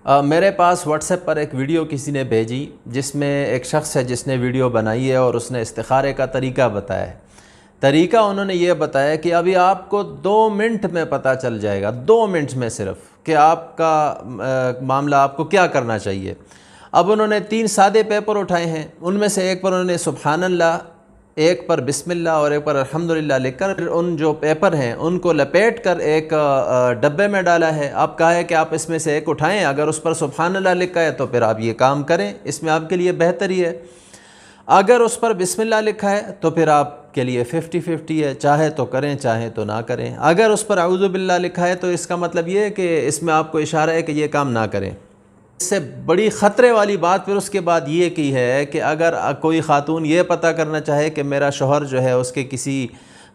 میرے پاس what's app پر ایک video کسی نے بھیجی جس میں ایک شخص ہے جس نے ویڈیو بنائی ہے اور اس نے استخارے کا طریقہ بتایا ہے۔ طریقہ انہوں نے یہ بتایا کہ ابھی آپ کو 2 منٹ میں پتہ چل جائے گا، 2 منٹ میں صرف، کہ آپ کا معاملہ آپ کو کیا کرنا چاہیے۔ اب انہوں نے 3 سادے پیپر اٹھائے ہیں، ان میں سے ایک پر انہوں نے سبحان اللہ، ایک پر بسم اللہ اور ایک پر الحمدللہ لکھ کر ان جو پیپر ہیں ان کو لپیٹ کر ایک ڈبے میں ڈالا ہے۔ آپ کہا ہے کہ آپ اس میں سے ایک اٹھائیں، اگر اس پر سبحان اللہ لکھا ہے تو پھر آپ یہ کام کریں، اس میں آپ کے لیے بہتری ہے۔ اگر اس پر بسم اللہ لکھا ہے تو پھر آپ کے لیے 50-50 ہے، چاہے تو کریں چاہے تو نہ کریں۔ اگر اس پر اعوذ باللہ لکھا ہے تو اس کا مطلب یہ ہے کہ اس میں آپ کو اشارہ ہے کہ یہ کام نہ کریں۔ اس سے بڑی خطرے والی بات پھر اس کے بعد یہ کی ہے کہ اگر کوئی خاتون یہ پتہ کرنا چاہے کہ میرا شوہر جو ہے اس کے کسی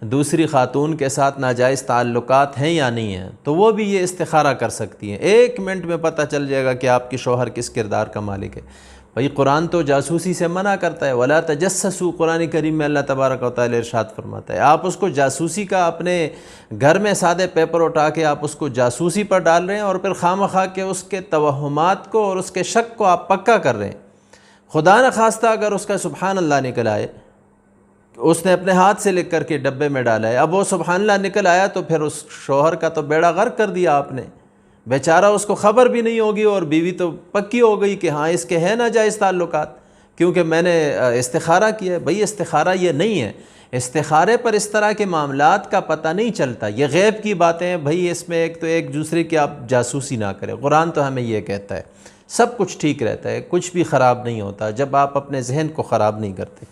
دوسری خاتون کے ساتھ ناجائز تعلقات ہیں یا نہیں ہیں تو وہ بھی یہ استخارہ کر سکتی ہیں۔ 1 منٹ میں پتہ چل جائے گا کہ آپ کی شوہر کس کردار کا مالک ہے۔ بھئی قرآن تو جاسوسی سے منع کرتا ہے، وَلَا تَجَسَّسُوا، قرآن کریم میں اللہ تبارک و تعالی ارشاد فرماتا ہے۔ آپ اس کو جاسوسی کا اپنے گھر میں سادے پیپر اٹھا کے آپ اس کو جاسوسی پر ڈال رہے ہیں اور پھر خواہ کے اس کے توہمات کو اور اس کے شک کو آپ پکا کر رہے ہیں۔ خدا نخواستہ اگر اس کا سبحان اللہ نکل آئے، اس نے اپنے ہاتھ سے لکھ کر کے ڈبے میں ڈالا ہے، اب وہ سبحان اللہ نکل آیا تو پھر اس شوہر کا تو بیڑا غرق کر دیا آپ نے، بیچارہ اس کو خبر بھی نہیں ہوگی اور بیوی تو پکی ہو گئی کہ ہاں اس کے ہیں ناجائز تعلقات کیونکہ میں نے استخارہ کیا ہے۔ بھئی استخارہ یہ نہیں ہے، استخارے پر اس طرح کے معاملات کا پتہ نہیں چلتا، یہ غیب کی باتیں ہیں۔ بھئی اس میں ایک دوسرے کی آپ جاسوسی نہ کریں، قرآن تو ہمیں یہ کہتا ہے سب کچھ ٹھیک رہتا ہے، کچھ بھی خراب نہیں ہوتا جب آپ اپنے ذہن کو خراب نہیں کرتے۔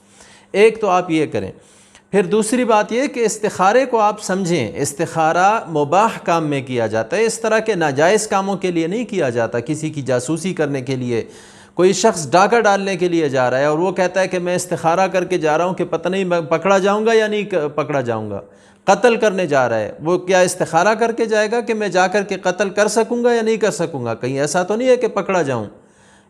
ایک تو آپ یہ کریں، پھر دوسری بات یہ کہ استخارے کو آپ سمجھیں، استخارہ مباح کام میں کیا جاتا ہے، اس طرح کے ناجائز کاموں کے لیے نہیں کیا جاتا۔ کسی کی جاسوسی کرنے کے لیے، کوئی شخص ڈاکہ ڈالنے کے لیے جا رہا ہے اور وہ کہتا ہے کہ میں استخارہ کر کے جا رہا ہوں کہ پتہ نہیں میں پکڑا جاؤں گا یا نہیں پکڑا جاؤں گا، قتل کرنے جا رہا ہے، وہ کیا استخارہ کر کے جائے گا کہ میں جا کر کے قتل کر سکوں گا یا نہیں کر سکوں گا؟ کہیں ایسا تو نہیں ہے کہ پکڑا جاؤں۔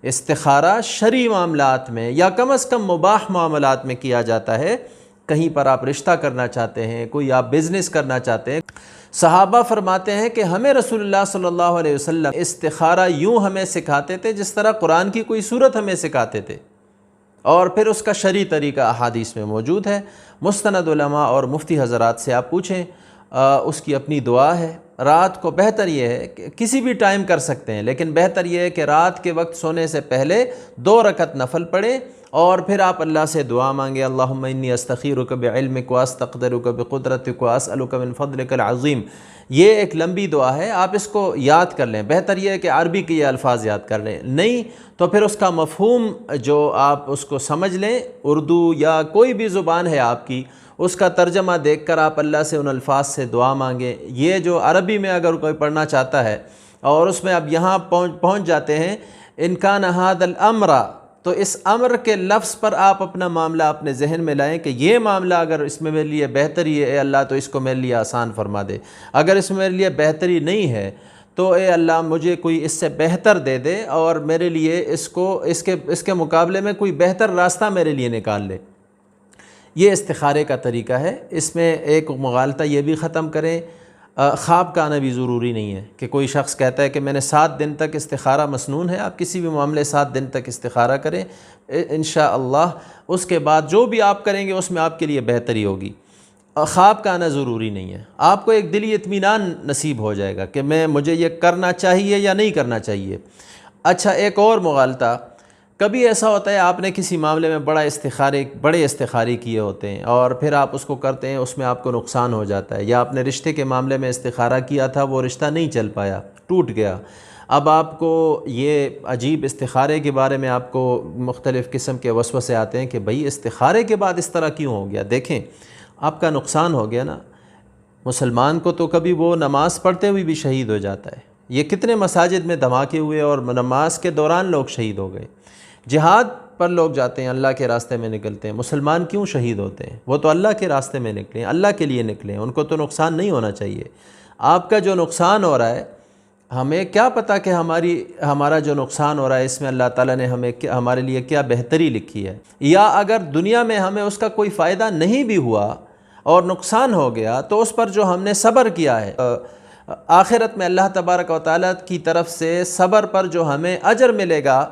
استخارہ شرعی معاملات میں یا کم از کم مباح معاملات میں کیا جاتا ہے۔ کہیں پر آپ رشتہ کرنا چاہتے ہیں، کوئی آپ بزنس کرنا چاہتے ہیں۔ صحابہ فرماتے ہیں کہ ہمیں رسول اللہ صلی اللہ علیہ وسلم استخارہ یوں ہمیں سکھاتے تھے جس طرح قرآن کی کوئی صورت ہمیں سکھاتے تھے، اور پھر اس کا شرعی طریقہ احادیث میں موجود ہے۔ مستند علماء اور مفتی حضرات سے آپ پوچھیں، اس کی اپنی دعا ہے۔ رات کو بہتر یہ ہے کہ کسی بھی ٹائم کر سکتے ہیں، لیکن بہتر یہ ہے کہ رات کے وقت سونے سے پہلے 2 رکعت نفل پڑھیں اور پھر آپ اللہ سے دعا مانگیں، اللہم انی استخیرک بعلمک واستقدرک بقدرتک واسألک من فضلک العظیم۔ یہ ایک لمبی دعا ہے، آپ اس کو یاد کر لیں۔ بہتر یہ ہے کہ عربی کے یہ الفاظ یاد کر لیں، نہیں تو پھر اس کا مفہوم جو آپ اس کو سمجھ لیں، اردو یا کوئی بھی زبان ہے آپ کی، اس کا ترجمہ دیکھ کر آپ اللہ سے ان الفاظ سے دعا مانگیں۔ یہ جو عربی میں اگر کوئی پڑھنا چاہتا ہے اور اس میں اب یہاں پہنچ جاتے ہیں ان کان ھذا الامر، تو اس امر کے لفظ پر آپ اپنا معاملہ اپنے ذہن میں لائیں کہ یہ معاملہ اگر اس میں میرے لیے بہتری ہے، اے اللہ تو اس کو میرے لیے آسان فرما دے، اگر اس میں میرے لیے بہتری نہیں ہے تو اے اللہ مجھے کوئی اس سے بہتر دے دے اور میرے لیے اس کے مقابلے میں کوئی بہتر راستہ میرے لیے نکال لے۔ یہ استخارے کا طریقہ ہے۔ اس میں ایک مغالطہ یہ بھی ختم کریں، خواب کا آنا بھی ضروری نہیں ہے کہ کوئی شخص کہتا ہے کہ میں نے 7 دن تک استخارہ مسنون ہے۔ آپ کسی بھی معاملے 7 دن تک استخارہ کریں انشاءاللہ، اس کے بعد جو بھی آپ کریں گے اس میں آپ کے لیے بہتری ہوگی۔ خواب کا آنا ضروری نہیں ہے، آپ کو ایک دلی اطمینان نصیب ہو جائے گا کہ مجھے یہ کرنا چاہیے یا نہیں کرنا چاہیے۔ اچھا، ایک اور مغالطہ، کبھی ایسا ہوتا ہے آپ نے کسی معاملے میں بڑے استخارے کیے ہوتے ہیں اور پھر آپ اس کو کرتے ہیں، اس میں آپ کو نقصان ہو جاتا ہے، یا آپ نے رشتے کے معاملے میں استخارہ کیا تھا، وہ رشتہ نہیں چل پایا، ٹوٹ گیا۔ اب آپ کو یہ عجیب استخارے کے بارے میں آپ کو مختلف قسم کے وسوسے آتے ہیں کہ بھئی استخارے کے بعد اس طرح کیوں ہو گیا؟ دیکھیں، آپ کا نقصان ہو گیا نا۔ مسلمان کو تو کبھی وہ نماز پڑھتے ہوئے بھی شہید ہو جاتا ہے۔ یہ کتنے مساجد میں دھماکے ہوئے اور نماز کے دوران لوگ شہید ہو گئے۔ جہاد پر لوگ جاتے ہیں، اللہ کے راستے میں نکلتے ہیں، مسلمان کیوں شہید ہوتے ہیں؟ وہ تو اللہ کے راستے میں نکلے ہیں، اللہ کے لیے نکلے ہیں، ان کو تو نقصان نہیں ہونا چاہیے۔ آپ کا جو نقصان ہو رہا ہے، ہمیں کیا پتہ کہ ہمارا جو نقصان ہو رہا ہے اس میں اللہ تعالیٰ نے ہمارے لیے کیا بہتری لکھی ہے، یا اگر دنیا میں ہمیں اس کا کوئی فائدہ نہیں بھی ہوا اور نقصان ہو گیا تو اس پر جو ہم نے صبر کیا ہے، آخرت میں اللہ تبارک و تعالیٰ کی طرف سے صبر پر جو ہمیں اجر ملے گا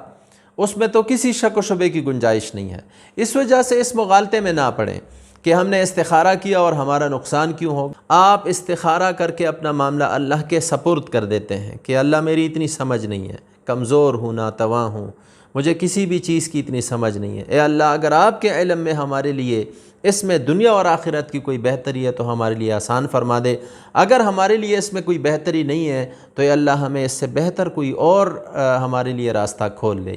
اس میں تو کسی شک و شبے کی گنجائش نہیں ہے۔ اس وجہ سے اس مغالطے میں نہ پڑیں کہ ہم نے استخارہ کیا اور ہمارا نقصان کیوں ہو۔ آپ استخارہ کر کے اپنا معاملہ اللہ کے سپرد کر دیتے ہیں کہ اللہ میری اتنی سمجھ نہیں ہے، کمزور ہوں، ناتواں ہوں، مجھے کسی بھی چیز کی اتنی سمجھ نہیں ہے، اے اللہ اگر آپ کے علم میں ہمارے لیے اس میں دنیا اور آخرت کی کوئی بہتری ہے تو ہمارے لیے آسان فرما دے، اگر ہمارے لیے اس میں کوئی بہتری نہیں ہے تو اے اللہ ہمیں اس سے بہتر کوئی اور ہمارے لیے راستہ کھول لے۔